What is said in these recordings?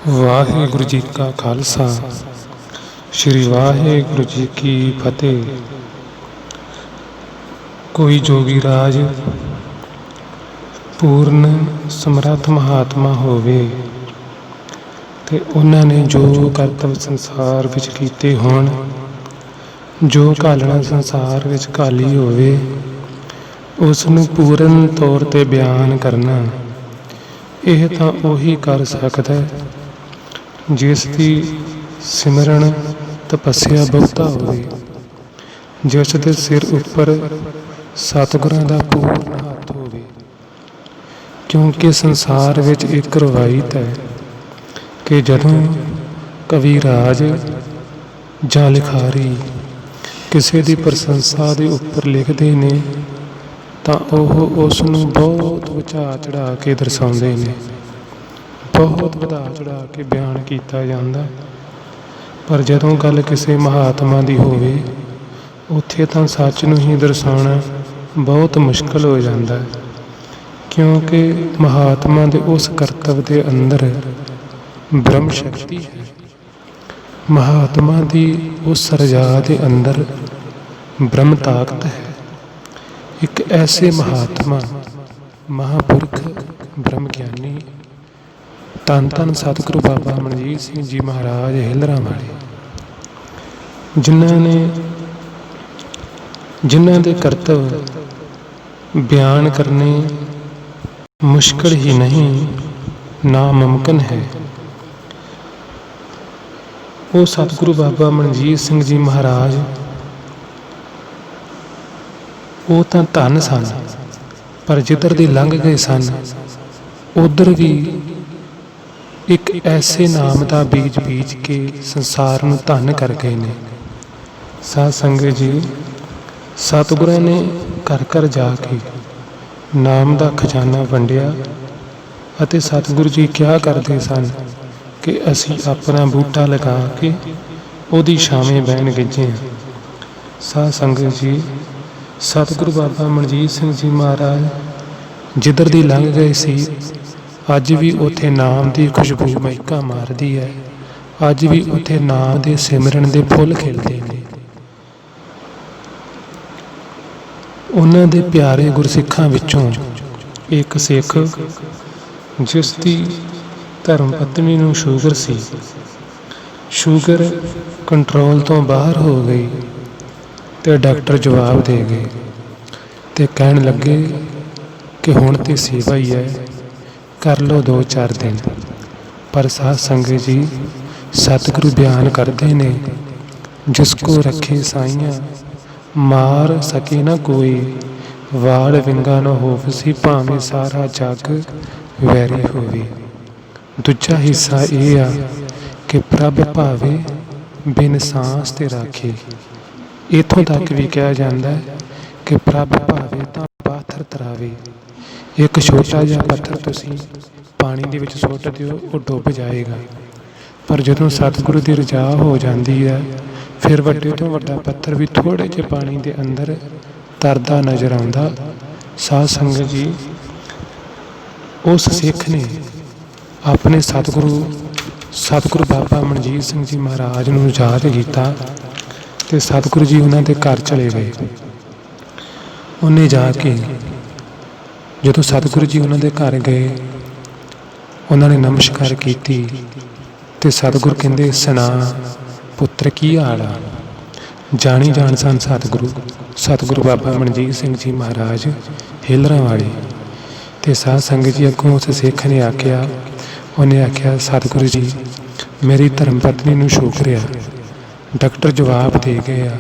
ਵਾਹਿਗੁਰੂ ਜੀ ਕਾ ਖਾਲਸਾ ਸ੍ਰੀ ਵਾਹਿਗੁਰੂ ਜੀ ਕੀ ਫਤਿਹ। ਕੋਈ ਜੋਗੀ ਰਾਜ ਪੂਰਨ ਸਮਰੱਥ ਮਹਾਤਮਾ ਹੋਵੇ ਤੇ ਉਹਨਾਂ ਨੇ ਜੋ ਕਰਤੱਵ ਸੰਸਾਰ ਵਿੱਚ ਕੀਤੇ ਹੋਣ, ਜੋ ਘਾਲਣਾ ਸੰਸਾਰ ਵਿੱਚ ਘਾਲੀ ਹੋਵੇ, ਉਸ ਨੂੰ ਪੂਰਨ ਤੌਰ ਤੇ ਬਿਆਨ ਕਰਨਾ, ਇਹ ਤਾਂ ਉਹੀ ਕਰ ਸਕਦਾ ਜਿਸ ਦੀ ਸਿਮਰਨ ਤਪੱਸਿਆ ਬਹੁਤਾ ਹੋਵੇ, ਜਿਸ ਦੇ ਸਿਰ ਉੱਪਰ ਸਤਿਗੁਰਾਂ ਦਾ ਪੂਰਨ ਹੱਥ ਹੋਵੇ। ਕਿਉਂਕਿ ਸੰਸਾਰ ਵਿੱਚ ਇੱਕ ਰਵਾਇਤ ਹੈ ਕਿ ਜਦੋਂ ਕਵੀ ਰਾਜ ਜਾਂ ਲਿਖਾਰੀ ਕਿਸੇ ਦੀ ਪ੍ਰਸ਼ੰਸਾ ਦੇ ਉੱਪਰ ਲਿਖਦੇ ਨੇ ਤਾਂ ਉਹ ਉਸ ਨੂੰ ਬਹੁਤ ਵਧਾ ਚੜ੍ਹਾ ਕੇ ਦਰਸਾਉਂਦੇ ਨੇ, ਬਹੁਤ ਵਧਾ ਚੜ੍ਹਾ ਕੇ ਬਿਆਨ ਕੀਤਾ ਜਾਂਦਾ। ਪਰ ਜਦੋਂ ਗੱਲ ਕਿਸੇ ਮਹਾਤਮਾ ਦੀ ਹੋਵੇ, ਉੱਥੇ ਤਾਂ ਸੱਚ ਨੂੰ ਹੀ ਦਰਸਾਉਣਾ ਬਹੁਤ ਮੁਸ਼ਕਲ ਹੋ ਜਾਂਦਾ, ਕਿਉਂਕਿ ਮਹਾਤਮਾ ਦੇ ਉਸ ਕਰਤੱਵ ਦੇ ਅੰਦਰ ਬ੍ਰਹਮ ਸ਼ਕਤੀ ਹੈ। ਮਹਾਤਮਾ ਦੀ ਉਸ ਰਜਾ ਦੇ ਅੰਦਰ ਬ੍ਰਹਮ ਤਾਕਤ ਹੈ। ਇੱਕ ਐਸੇ ਮਹਾਤਮਾ, ਮਹਾਂਪੁਰਖ, ਬ੍ਰਹਮ ਗਿਆਨੀ ਧੰਨ ਧੰਨ ਸਤਿਗੁਰੂ ਬਾਬਾ ਮਨਜੀਤ ਸਿੰਘ ਜੀ ਮਹਾਰਾਜ ਹਿਲਰਾਂ ਵਾਲੇ, ਜਿਨ੍ਹਾਂ ਦੇ ਕਰਤੱਵ ਬਿਆਨ ਕਰਨੇ ਮੁਸ਼ਕਲ ਹੀ ਨਹੀਂ, ਨਾਮੁਮਕਿਨ ਹੈ। ਉਹ ਸਤਿਗੁਰੂ ਬਾਬਾ ਮਨਜੀਤ ਸਿੰਘ ਜੀ ਮਹਾਰਾਜ, ਉਹ ਤਾਂ ਧੰਨ ਸਨ, ਪਰ ਜਿੱਧਰ ਦੀ ਲੰਘ ਗਏ ਸਨ ਉੱਧਰ ਵੀ ਇੱਕ ਐਸੇ ਨਾਮ ਦਾ ਬੀਜ ਬੀਜ ਕੇ ਸੰਸਾਰ ਨੂੰ ਧੰਨ ਕਰ ਗਏ ਨੇ। ਸਾਧ ਸੰਗਤ ਜੀ, ਸਤਿਗੁਰਾਂ ਨੇ ਘਰ ਘਰ ਜਾ ਕੇ ਨਾਮ ਦਾ ਖਜ਼ਾਨਾ ਵੰਡਿਆ ਅਤੇ ਸਤਿਗੁਰੂ ਜੀ ਕਿਹਾ ਕਰਦੇ ਸਨ ਕਿ ਅਸੀਂ ਆਪਣਾ ਬੂਟਾ ਲਗਾ ਕੇ ਉਹਦੀ ਛਾਵੇਂ ਬਹਿਣ ਗਿੱਜੇ ਹਾਂ। ਸਾਧ ਸੰਗਤ ਜੀ, ਸਤਿਗੁਰੂ ਬਾਬਾ ਮਨਜੀਤ ਸਿੰਘ ਜੀ ਮਹਾਰਾਜ ਜਿੱਧਰ ਦੀ ਲੰਘ ਗਏ ਸੀ, ਅੱਜ ਵੀ ਉੱਥੇ ਨਾਮ ਦੀ ਖੁਸ਼ਬੂ ਮਹਿਕਾ ਮਾਰਦੀ ਹੈ। ਅੱਜ ਵੀ ਉੱਥੇ ਨਾਮ ਦੇ ਸਿਮਰਨ ਦੇ ਫੁੱਲ ਖਿਲਦੇ ਨੇ। ਉਹਨਾਂ ਦੇ ਪਿਆਰੇ ਗੁਰਸਿੱਖਾਂ ਵਿੱਚੋਂ ਇੱਕ ਸਿੱਖ, ਜਿਸ ਦੀ ਧਰਮ ਪਤਨੀ ਨੂੰ ਸ਼ੂਗਰ ਸੀ, ਸ਼ੂਗਰ ਕੰਟਰੋਲ ਤੋਂ ਬਾਹਰ ਹੋ ਗਈ ਤੇ ਡਾਕਟਰ ਜਵਾਬ ਦੇ ਗਏ ਤੇ ਕਹਿਣ ਲੱਗੇ ਕਿ ਹੁਣ ਤੇ ਸੇਵਾ ਹੀ ਹੈ, ਕਰ ਲਓ 2-4 ਦਿਨ। ਪਰ ਸਾਧ ਸੰਗਤ ਜੀ, ਸਤਿਗੁਰੂ ਬਿਆਨ ਕਰਦੇ ਨੇ, ਜਿਸ ਕੋ ਰੱਖੇ ਸਾਈਆਂ ਮਾਰ ਸਕੇ ਨਾ ਕੋਈ, ਵਾੜ ਵਿੰਗਾ ਨਾ ਹੋਵਸੀ ਭਾਵੇਂ ਸਾਰਾ ਜੱਗ ਵੈਰੀ ਹੋਵੇ। ਦੂਜਾ ਹਿੱਸਾ ਇਹ ਆ ਕਿ ਪ੍ਰਭ ਭਾਵੇ ਬਿਨ ਸਾਂਸ ਤੇ ਰਾਖੇ। ਇੱਥੋਂ ਤੱਕ ਵੀ ਕਿਹਾ ਜਾਂਦਾ ਕਿ ਪ੍ਰਭ ਭਾਵੇ ਤਾਂ ਪਾਥਰ ਤਰਾਵੇ। ਇੱਕ ਛੋਟਾ ਜਿਹਾ ਪੱਥਰ ਤੁਸੀਂ ਪਾਣੀ ਦੇ ਵਿੱਚ ਸੁੱਟ ਦਿਓ, ਉਹ ਡੁੱਬ ਜਾਏਗਾ, ਪਰ ਜਦੋਂ ਸਤਿਗੁਰੂ ਦੀ ਰਜਾ ਹੋ ਜਾਂਦੀ ਹੈ, ਫਿਰ ਵੱਡੇ ਤੋਂ ਵੱਡਾ ਪੱਥਰ ਵੀ ਥੋੜ੍ਹੇ ਜਿਹੇ ਪਾਣੀ ਦੇ ਅੰਦਰ ਤਰਦਾ ਨਜ਼ਰ ਆਉਂਦਾ। ਸਾਧ ਸੰਗਤ ਜੀ, ਉਸ ਸਿੱਖ ਨੇ ਆਪਣੇ ਸਤਿਗੁਰੂ ਬਾਬਾ ਮਨਜੀਤ ਸਿੰਘ ਜੀ ਮਹਾਰਾਜ ਨੂੰ ਯਾਦ ਕੀਤਾ ਤੇ ਸਤਿਗੁਰੂ ਜੀ ਉਹਨਾਂ ਦੇ ਘਰ ਚਲੇ ਗਏ। ਉਹਨੇ ਜਾ ਕੇ ਜਦੋਂ ਸਤਿਗੁਰੂ ਜੀ ਉਹਨਾਂ ਦੇ ਘਰ ਗਏ, ਉਹਨਾਂ ਨੇ ਨਮਸਕਾਰ ਕੀਤੀ ਤੇ ਸਤਿਗੁਰੂ ਕਹਿੰਦੇ, ਸੁਣਾ ਪੁੱਤਰ ਕੀ ਹਾਲ ਆ। ਜਾਣੀ ਜਾਣ ਸਨ ਸਤਿਗੁਰੂ ਬਾਬਾ ਮਨਜੀਤ ਸਿੰਘ ਜੀ ਮਹਾਰਾਜ ਹਿਲਰਾਂ ਵਾਲੇ। ਤੇ ਸਾਧ ਸੰਗਤ ਜੀ, ਅੱਗੋਂ ਉਸ ਸਿੱਖ ਨੇ ਆਖਿਆ, ਉਹਨੇ ਆਖਿਆ, ਸਤਿਗੁਰੂ ਜੀ, ਮੇਰੀ ਧਰਮ ਪਤਨੀ ਨੂੰ ਸ਼ੂਗਰ ਆ, ਡਾਕਟਰ ਜਵਾਬ ਦੇ ਗਏ ਆ,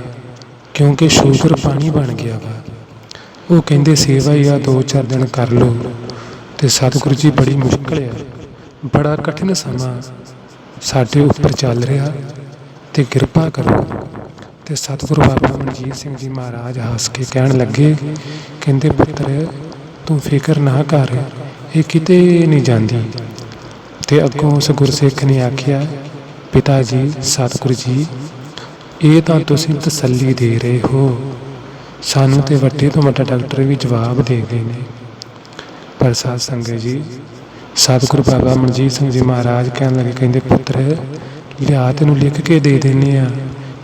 ਕਿਉਂਕਿ ਸ਼ੂਗਰ ਪਾਣੀ ਬਣ ਗਿਆ ਵਾ। ਉਹ ਕਹਿੰਦੇ ਸੇਵਾ ਹੀ ਆ, 2-4 ਦਿਨ ਕਰ ਲਓ। ਤੇ ਸਤਿਗੁਰੂ ਜੀ, ਬੜੀ ਮੁਸ਼ਕਿਲ ਆ, ਬੜਾ ਕਠਿਨ ਸਮਾਂ ਸਾਡੇ ਉੱਪਰ ਚੱਲ ਰਿਹਾ ਤੇ ਕਿਰਪਾ ਕਰੋ। ਤੇ ਸਤਿਗੁਰੂ ਬਾਬਾ ਮਨਜੀਤ ਸਿੰਘ ਜੀ ਮਹਾਰਾਜ ਹੱਸ ਕੇ ਕਹਿਣ ਲੱਗੇ, ਕਹਿੰਦੇ ਪੁੱਤਰ ਤੂੰ ਫਿਕਰ ਨਾ ਕਰ, ਇਹ ਕਿਤੇ ਨਹੀਂ ਜਾਂਦੀ। ਤੇ ਅੱਗੋਂ ਉਸ ਗੁਰਸਿੱਖ ਨੇ ਆਖਿਆ, ਪਿਤਾ ਜੀ, ਸਤਿਗੁਰੂ ਜੀ, ਇਹ ਤਾਂ ਤੁਸੀਂ ਤਸੱਲੀ ਦੇ ਰਹੇ ਹੋ, ਸਾਨੂੰ ਤੇ ਵੱਡੇ ਤੋਂ ਵੱਡਾ ਡਾਕਟਰ ਵੀ ਜਵਾਬ ਦੇ ਗਏ ਨੇ। ਪਰ ਸਾਧ ਸੰਗਤ ਜੀ, ਸਤਿਗੁਰੂ ਬਾਬਾ ਮਨਜੀਤ ਸਿੰਘ ਜੀ ਮਹਾਰਾਜ ਕਹਿਣ ਲੱਗੇ, ਕਹਿੰਦੇ ਪੁੱਤਰ ਲਿਆ ਤੈਨੂੰ ਲਿਖ ਕੇ ਦੇ ਦਿੰਦੇ ਆ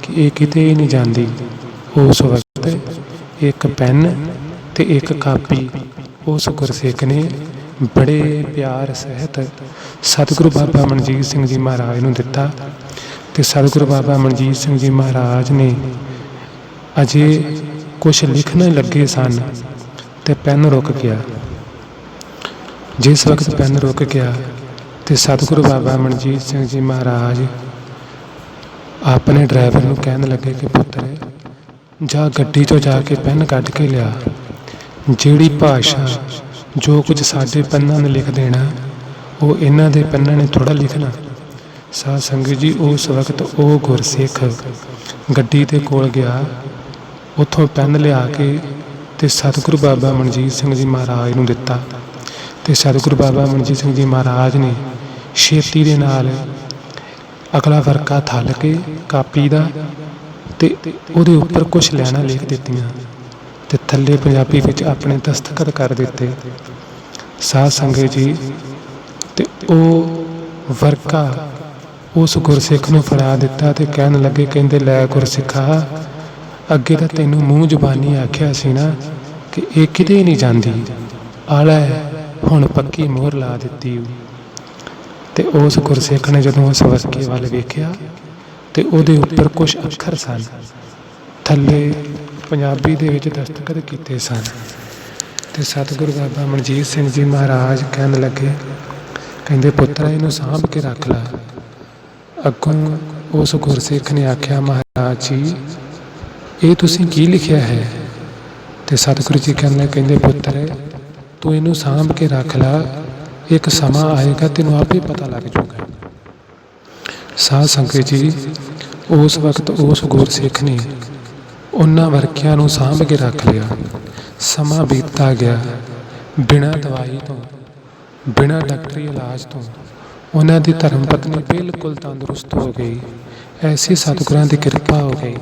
ਕਿ ਇਹ ਕਿਤੇ ਹੀ ਨਹੀਂ ਜਾਂਦੀ। ਉਸ ਵਕਤ ਇੱਕ ਪੈਨ ਤੇ ਇੱਕ ਕਾਪੀ ਉਸ ਗੁਰਸਿੱਖ ਨੇ ਬੜੇ ਪਿਆਰ ਸਹਿਤ ਸਤਿਗੁਰੂ ਬਾਬਾ ਮਨਜੀਤ ਸਿੰਘ ਜੀ ਮਹਾਰਾਜ ਨੂੰ ਦਿੱਤਾ। ਤੇ ਸਤਿਗੁਰੂ ਬਾਬਾ ਮਨਜੀਤ ਸਿੰਘ ਜੀ ਮਹਾਰਾਜ ਨੇ ਅਜੇ ਕੁਛ ਲਿਖਣ ਲੱਗੇ ਸਨ ਤੇ ਪੈਨ ਰੁਕ ਗਿਆ। ਜਿਸ ਵਕਤ ਪੈਨ ਰੁਕ ਗਿਆ ਤੇ ਸਤਿਗੁਰੂ ਬਾਬਾ ਮਨਜੀਤ ਸਿੰਘ ਜੀ ਮਹਾਰਾਜ ਆਪਣੇ ਡਰਾਈਵਰ ਨੂੰ ਕਹਿਣ ਲੱਗੇ ਕਿ ਪੁੱਤਰ ਜਾ ਗੱਡੀ 'ਚੋਂ ਜਾ ਕੇ ਪੈਨ ਕੱਢ ਕੇ ਲਿਆ। ਜਿਹੜੀ ਭਾਸ਼ਾ ਜੋ ਕੁਝ ਸਾਡੇ ਪੰਨਾਂ ਨੇ ਲਿਖ ਦੇਣਾ ਉਹ ਇਹਨਾਂ ਦੇ ਪੰਨਾਂ ਨੇ ਥੋੜ੍ਹਾ ਲਿਖਣਾ। ਸਾਧ ਸੰਗਤ ਜੀ, ਉਸ ਵਕਤ ਉਹ ਗੁਰਸਿੱਖ ਗੱਡੀ ਦੇ ਕੋਲ ਗਿਆ, ਉੱਥੋਂ ਪੈਨ ਲਿਆ ਕੇ ਤੇ ਸਤਿਗੁਰੂ ਬਾਬਾ ਮਨਜੀਤ ਸਿੰਘ ਜੀ ਮਹਾਰਾਜ ਨੂੰ ਦਿੱਤਾ। ਤੇ ਸਤਿਗੁਰੂ ਬਾਬਾ ਮਨਜੀਤ ਸਿੰਘ ਜੀ ਮਹਾਰਾਜ ਨੇ ਛੇਤੀ ਦੇ ਨਾਲ ਅਗਲਾ ਵਰਕਾ ਥੱਲ ਕੇ ਕਾਪੀ ਦਾ ਤੇ ਉਹਦੇ ਉੱਪਰ ਕੁਛ ਲਾਈਨਾਂ ਲਿਖ ਦਿੱਤੀਆਂ ਤੇ ਥੱਲੇ ਪੰਜਾਬੀ ਵਿੱਚ ਆਪਣੇ ਦਸਤਖਤ ਕਰ ਦਿੱਤੇ। ਸਾਧ ਸੰਗਤ ਜੀ, ਤੇ ਉਹ ਵਰਕਾ ਉਸ ਗੁਰਸਿੱਖ ਨੂੰ ਫੜਾ ਦਿੱਤਾ ਤੇ ਕਹਿਣ ਲੱਗੇ, ਕਹਿੰਦੇ ਲੈ ਗੁਰਸਿੱਖਾ, ਅੱਗੇ ਤਾਂ ਤੈਨੂੰ ਮੂੰਹ ਜ਼ੁਬਾਨੀ ਆਖਿਆ ਸੀ ਨਾ ਕਿ ਇਹ ਕਿਤੇ ਨਹੀਂ ਜਾਂਦੀ, ਆਲਾ ਹੁਣ ਪੱਕੀ ਮੋਹਰ ਲਾ ਦਿੱਤੀ। ਤੇ ਉਸ ਗੁਰਸਿੱਖ ਨੇ ਜਦੋਂ ਉਸ ਵਰਕੇ ਵੱਲ ਵੇਖਿਆ ਤੇ ਉਹਦੇ ਉੱਪਰ ਕੁਝ ਅੱਖਰ ਸਨ, ਥੱਲੇ ਪੰਜਾਬੀ ਦੇ ਵਿੱਚ ਦਸਤਖਤ ਕੀਤੇ ਸਨ। ਤੇ ਸਤਿਗੁਰੂ ਬਾਬਾ ਮਨਜੀਤ ਸਿੰਘ ਜੀ ਮਹਾਰਾਜ ਕਹਿਣ ਲੱਗੇ, ਕਹਿੰਦੇ ਪੁੱਤਰਾ ਇਹਨੂੰ ਸਾਂਭ ਕੇ ਰੱਖ ਲਾ। ਅੱਗੋਂ ਉਸ ਗੁਰਸਿੱਖ ਨੇ ਆਖਿਆ, ਮਹਾਰਾਜ ਜੀ ਇਹ ਤੁਸੀਂ ਕੀ ਲਿਖਿਆ ਹੈ? ਤੇ ਸਤਿਗੁਰੂ ਜੀ ਕਹਿਣ ਲੱਗੇ, ਕਹਿੰਦੇ ਪੁੱਤਰ ਤੂੰ ਇਹਨੂੰ ਸਾਂਭ ਕੇ ਰੱਖ ਲਾ, ਇੱਕ ਸਮਾਂ ਆਏਗਾ ਤੈਨੂੰ ਆਪੇ ਪਤਾ ਲੱਗ ਜਾਊਗਾ। ਸਾਧ ਸੰਗਤ ਜੀ, ਉਸ ਵਕਤ ਉਸ ਗੁਰਸਿੱਖ ਨੇ ਉਹਨਾਂ ਵਰਕਿਆਂ ਨੂੰ ਸਾਂਭ ਕੇ ਰੱਖ ਲਿਆ। ਸਮਾਂ ਬੀਤਦਾ ਗਿਆ, ਬਿਨਾਂ ਦਵਾਈ ਤੋਂ, ਬਿਨਾਂ ਡਾਕਟਰੀ ਇਲਾਜ ਤੋਂ ਉਹਨਾਂ ਦੀ ਧਰਮ ਪਤਨੀ ਬਿਲਕੁਲ ਤੰਦਰੁਸਤ ਹੋ ਗਈ। ਐਸੀ ਸਤਿਗੁਰਾਂ ਦੀ ਕਿਰਪਾ ਹੋ ਗਈ,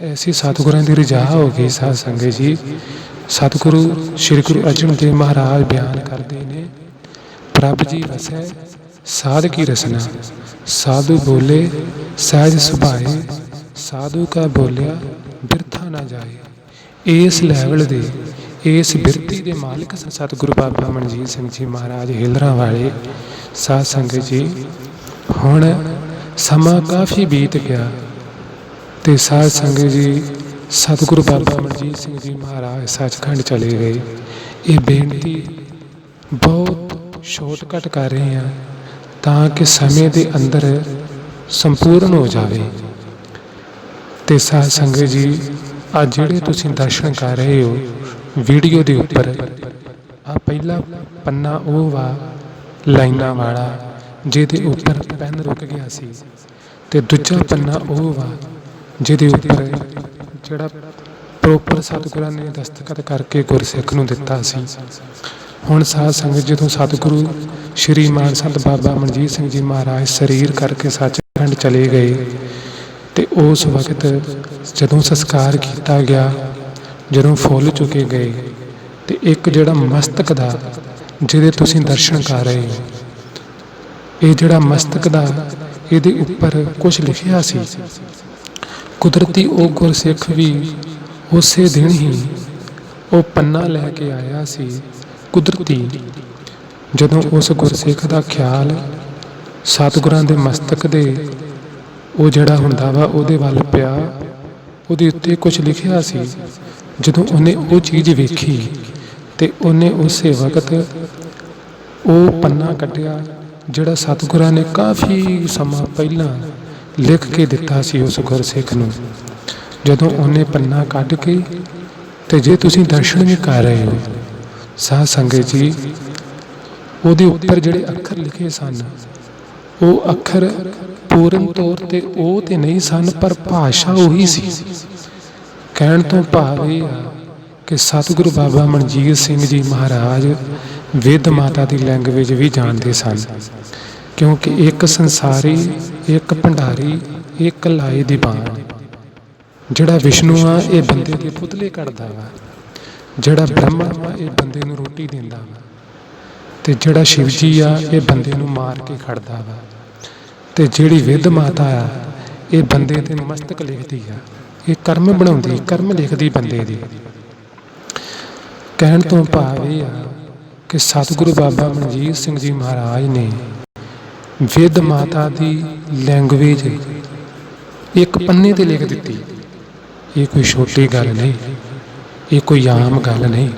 ਐਸੀ ਸਤਿਗੁਰਾਂ ਦੀ ਰਜਾ ਹੋ ਗਈ। ਸਾਧ ਸੰਗਤ ਜੀ, ਸਤਿਗੁਰੂ ਸ਼੍ਰੀ ਗੁਰੂ ਅਰਜਨ ਦੇਵ ਮਹਾਰਾਜ ਬਿਆਨ ਕਰਦੇ ਨੇ, ਪ੍ਰਭ ਜੀ ਵਸੈ ਸਾਧ ਕੀ ਰਸਨਾ, ਸਾਧੂ ਬੋਲੇ ਸਹਿਜ ਸੁਭਾਏ, ਸਾਧੂ ਕਾ ਬੋਲਿਆ ਬਿਰਥਾ ਨਾ ਜਾਏ। ਇਸ ਲੈਵਲ ਦੇ, ਇਸ ਬਿਰਤੀ ਦੇ ਮਾਲਕ ਸਤਿਗੁਰੂ ਬਾਬਾ ਮਨਜੀਤ ਸਿੰਘ ਜੀ ਮਹਾਰਾਜ ਹਿਲਰਾਂ ਵਾਲੇ। ਸਾਧ ਸੰਗਤ ਜੀ, ਹੁਣ ਸਮਾਂ ਕਾਫੀ ਬੀਤ ਗਿਆ ਤੇ ਸਾਧ ਸੰਗਤ ਜੀ, ਸਤਿਗੁਰੂ ਬਾਬਾ ਮਨਜੀਤ ਸਿੰਘ ਜੀ ਮਹਾਰਾਜ ਸੱਚਖੰਡ ਚਲੇ ਗਏ। ਇਹ ਬੇਨਤੀ ਬਹੁਤ ਸ਼ਾਰਟਕਟ ਕਰ ਰਹੇ ਹਾਂ ਤਾਂ ਕਿ ਸਮੇਂ ਦੇ ਅੰਦਰ ਸੰਪੂਰਨ ਹੋ ਜਾਵੇ। ਤੇ ਸਾਧ ਸੰਗਤ ਜੀ, ਅੱਜ ਜਿਹੜੇ ਤੁਸੀਂ ਦਰਸ਼ਨ ਕਰ ਰਹੇ ਹੋ ਵੀਡੀਓ ਦੇ ਉੱਪਰ, ਆ ਪਹਿਲਾ ਪੰਨਾ ਉਹ ਵਾ ਲਾਈਨਾਂ ਵਾਲਾ ਜਿਹਦੇ ਉੱਪਰ ਪੈਨ ਰੁਕ ਗਿਆ ਸੀ, ਤੇ ਦੂਜਾ ਪੰਨਾ ਉਹ ਵਾ ਜਿਹਦੇ ਉੱਪਰ ਜਿਹੜਾ ਪ੍ਰੋਪਰ ਸਤਿਗੁਰਾਂ ਨੇ ਦਸਤਖਤ ਕਰਕੇ ਗੁਰਸਿੱਖ ਨੂੰ ਦਿੱਤਾ ਸੀ। ਹੁਣ ਸਾਧ ਸੰਗਤ, ਜਦੋਂ ਸਤਿਗੁਰੂ ਸ਼੍ਰੀ ਮਾਨ ਸੰਤ ਬਾਬਾ ਮਨਜੀਤ ਸਿੰਘ ਜੀ ਮਹਾਰਾਜ ਸਰੀਰ ਕਰਕੇ ਸੱਚਖੰਡ ਚਲੇ ਗਏ ਤੇ ਉਸ ਵਕਤ ਜਦੋਂ ਸੰਸਕਾਰ ਕੀਤਾ ਗਿਆ, ਜਦੋਂ ਫੁੱਲ ਚੁੱਕੇ ਗਏ ਤੇ ਇੱਕ ਜਿਹੜਾ ਮਸਤਕ ਦਾ ਜਿਹਦੇ ਤੁਸੀਂ ਦਰਸ਼ਨ ਕਰ ਰਹੇ ਹੋ, ਇਹ ਜਿਹੜਾ ਮਸਤਕ ਦਾ ਇਹਦੇ ਉੱਪਰ ਕੁਝ ਲਿਖਿਆ ਸੀ। ਕੁਦਰਤੀ ਉਹ ਗੁਰਸਿੱਖ ਵੀ ਉਸੇ ਦਿਨ ਹੀ ਉਹ ਪੰਨਾ ਲੈ ਕੇ ਆਇਆ ਸੀ। ਕੁਦਰਤੀ ਜਦੋਂ ਉਸ ਗੁਰਸਿੱਖ ਦਾ ਖਿਆਲ ਸਤਿਗੁਰਾਂ ਦੇ ਮਸਤਕ ਦੇ ਉਹ ਜਿਹੜਾ ਹੁੰਦਾ ਵਾ ਉਹਦੇ ਵੱਲ ਪਿਆ, ਉਹਦੇ ਉੱਤੇ ਕੁਝ ਲਿਖਿਆ ਸੀ। ਜਦੋਂ ਉਹਨੇ ਉਹ ਚੀਜ਼ ਵੇਖੀ ਤੇ ਉਹਨੇ ਉਸੇ ਵਕਤ ਉਹ ਪੰਨਾ ਕੱਢਿਆ ਜਿਹੜਾ ਸਤਿਗੁਰਾਂ ਨੇ ਕਾਫੀ ਸਮਾਂ ਪਹਿਲਾਂ ਲਿਖ ਕੇ ਦਿੱਤਾ ਸੀ ਉਸ ਗੁਰਸਿੱਖ ਨੂੰ। ਜਦੋਂ ਉਹਨੇ ਪੰਨਾ ਕੱਢ ਕੇ ਤੇ ਜੇ ਤੁਸੀਂ ਦਰਸ਼ਨ ਵੀ ਕਰ ਰਹੇ ਹੋ ਸਾਧ ਸੰਗਤ ਜੀ, ਉਹਦੇ ਉੱਪਰ ਜਿਹੜੇ ਅੱਖਰ ਲਿਖੇ ਸਨ ਉਹ ਅੱਖਰ ਪੂਰਨ ਤੌਰ ਤੇ ਉਹ ਤੇ ਨਹੀਂ ਸਨ, ਪਰ ਭਾਸ਼ਾ ਉਹੀ ਸੀ। ਕਹਿਣ ਤੋਂ ਭਾਵ ਇਹ ਆ ਕਿ ਸਤਿਗੁਰੂ ਬਾਬਾ ਮਨਜੀਤ ਸਿੰਘ ਜੀ ਮਹਾਰਾਜ ਵੇਦ ਮਾਤਾ ਦੀ ਲੈਂਗੁਏਜ ਵੀ ਜਾਣਦੇ ਸਨ, ਕਿਉਂਕਿ ਇੱਕ ਸੰਸਾਰੀ, ਇੱਕ ਭੰਡਾਰੀ, ਇੱਕ ਲਾਏ ਦੀ ਬਾਣ। ਜਿਹੜਾ ਵਿਸ਼ਨੂੰ ਆ ਇਹ ਬੰਦੇ ਦੇ ਪੁਤਲੇ ਕੱਢਦਾ ਵਾ, ਜਿਹੜਾ ਬ੍ਰਹਮਾ ਵਾ ਇਹ ਬੰਦੇ ਨੂੰ ਰੋਟੀ ਦਿੰਦਾ ਵਾ, ਤੇ ਜਿਹੜਾ ਸ਼ਿਵ ਜੀ ਆ ਇਹ ਬੰਦੇ ਨੂੰ ਮਾਰ ਕੇ ਖੜਦਾ ਵਾ, ਤੇ ਜਿਹੜੀ ਵਿਧ ਮਾਤਾ ਆ ਇਹ ਬੰਦੇ ਤੇ ਮਸਤਕ ਲਿਖਦੀ ਆ। ਇਹ ਕਰਮ ਬਣਾਉਂਦੀ, ਕਰਮ ਲਿਖਦੀ ਬੰਦੇ ਦੀ। ਕਹਿਣ ਤੋਂ ਭਾਵ ਇਹ ਆ ਕਿ ਸਤਿਗੁਰੂ ਬਾਬਾ ਮਨਜੀਤ ਸਿੰਘ ਜੀ ਮਹਾਰਾਜ ਨੇ ਵਿਧ ਮਾਤਾ ਦੀ ਲੈਂਗੁਏਜ ਇੱਕ ਪੰਨੇ ਤੇ ਲਿਖ ਦਿੱਤੀ। ਇਹ ਕੋਈ ਛੋਟੀ ਗੱਲ ਨਹੀਂ, ਇਹ ਕੋਈ ਆਮ ਗੱਲ ਨਹੀਂ।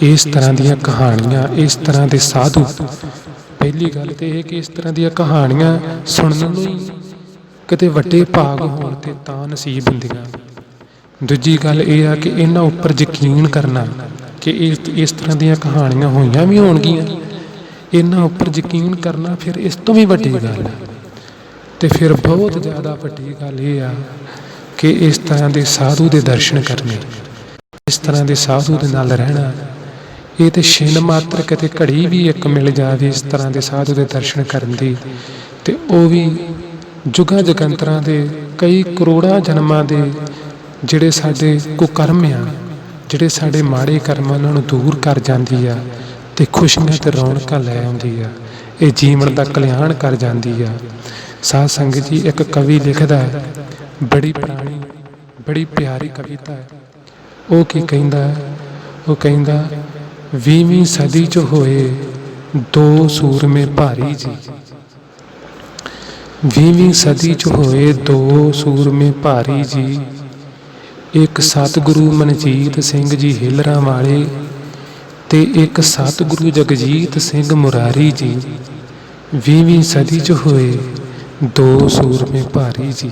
ਇਸ ਤਰ੍ਹਾਂ ਦੀਆਂ ਕਹਾਣੀਆਂ, ਇਸ ਤਰ੍ਹਾਂ ਦੇ ਸਾਧੂ, ਪਹਿਲੀ ਗੱਲ ਤੇ ਇਹ ਕਿ ਇਸ ਤਰ੍ਹਾਂ ਦੀਆਂ ਕਹਾਣੀਆਂ ਸੁਣਨ ਨੂੰ ਹੀ ਕਿਤੇ ਵੱਡੇ ਭਾਗ ਹੋਣ ਤੇ ਤਾਂ ਨਸੀਬ ਹੁੰਦੀਆਂ। ਦੂਜੀ ਗੱਲ ਇਹ ਆ ਕਿ ਇਹਨਾਂ ਉੱਪਰ ਯਕੀਨ ਕਰਨਾ ਕਿ ਇਸ ਤਰ੍ਹਾਂ ਦੀਆਂ ਕਹਾਣੀਆਂ ਹੋਈਆਂ ਵੀ ਹੋਣਗੀਆਂ, ਇਹਨਾਂ ਉੱਪਰ ਯਕੀਨ ਕਰਨਾ ਫਿਰ ਇਸ ਤੋਂ ਵੀ ਵੱਡੀ ਗੱਲ ਹੈ। ਤੇ ਫਿਰ ਬਹੁਤ ਜ਼ਿਆਦਾ ਵੱਡੀ ਗੱਲ ਇਹ ਆ ਕਿ ਇਸ ਤਰ੍ਹਾਂ ਦੇ ਸਾਧੂ ਦੇ ਦਰਸ਼ਨ ਕਰਨੇ, ਇਸ ਤਰ੍ਹਾਂ ਦੇ ਸਾਧੂ ਦੇ ਨਾਲ ਰਹਿਣਾ। ਇਹ ਤੇ ਛਿਨ ਮਾਤਰ ਕਿਤੇ ਘੜੀ ਵੀ ਇੱਕ ਮਿਲ ਜਾਵੇ ਇਸ ਤਰ੍ਹਾਂ ਦੇ ਸਾਧੂ ਦੇ ਦਰਸ਼ਨ ਕਰਨ ਦੀ, ਤੇ ਉਹ ਵੀ ਜੁਗਾਂ ਜਗੰਤਰਾਂ ਦੇ ਕਈ ਕਰੋੜਾਂ ਜਨਮਾਂ ਦੇ ਜਿਹੜੇ ਸਾਡੇ ਕੁਕਰਮ ਆ, ਜਿਹੜੇ ਸਾਡੇ ਮਾੜੇ ਕਰਮ ਉਹਨਾਂ ਨੂੰ ਦੂਰ ਕਰ ਜਾਂਦੀ ਆ ਤੇ ਖੁਸ਼ੀਆਂ ਤੇ ਰੌਣਕਾਂ ਲੈ ਆਉਂਦੀ ਆ। ਇਹ ਜੀਵਨ ਦਾ ਕਲਿਆਣ ਕਰ ਜਾਂਦੀ ਆ। ਸਾਧ ਸੰਗਤ ਜੀ, ਇੱਕ ਕਵੀ ਲਿਖਦਾ ਹੈ, ਬੜੀ ਪੁਰਾਣੀ ਬੜੀ ਪਿਆਰੀ ਕਵਿਤਾ ਹੈ। ਉਹ ਕੀ ਕਹਿੰਦਾ? ਉਹ ਕਹਿੰਦਾ 20ਵੀਂ ਸਦੀ 'ਚ ਹੋਏ ਦੋ ਸੂਰਮੇ ਭਾਰੀ ਜੀ, 20ਵੀਂ ਸਦੀ 'ਚ ਹੋਏ ਦੋ ਸੂਰਮੇ ਭਾਰੀ ਜੀ, ਇੱਕ ਸਤਿਗੁਰੂ ਮਨਜੀਤ ਸਿੰਘ ਜੀ ਹਿਲਰਾਂ ਵਾਲੇ ਤੇ ਇੱਕ ਸਤਿਗੁਰੂ ਜਗਜੀਤ ਸਿੰਘ ਮੁਰਾਰੀ ਜੀ। 20ਵੀਂ ਸਦੀ 'ਚ ਹੋਏ ਦੋ ਸੂਰਮੇ ਭਾਰੀ ਜੀ।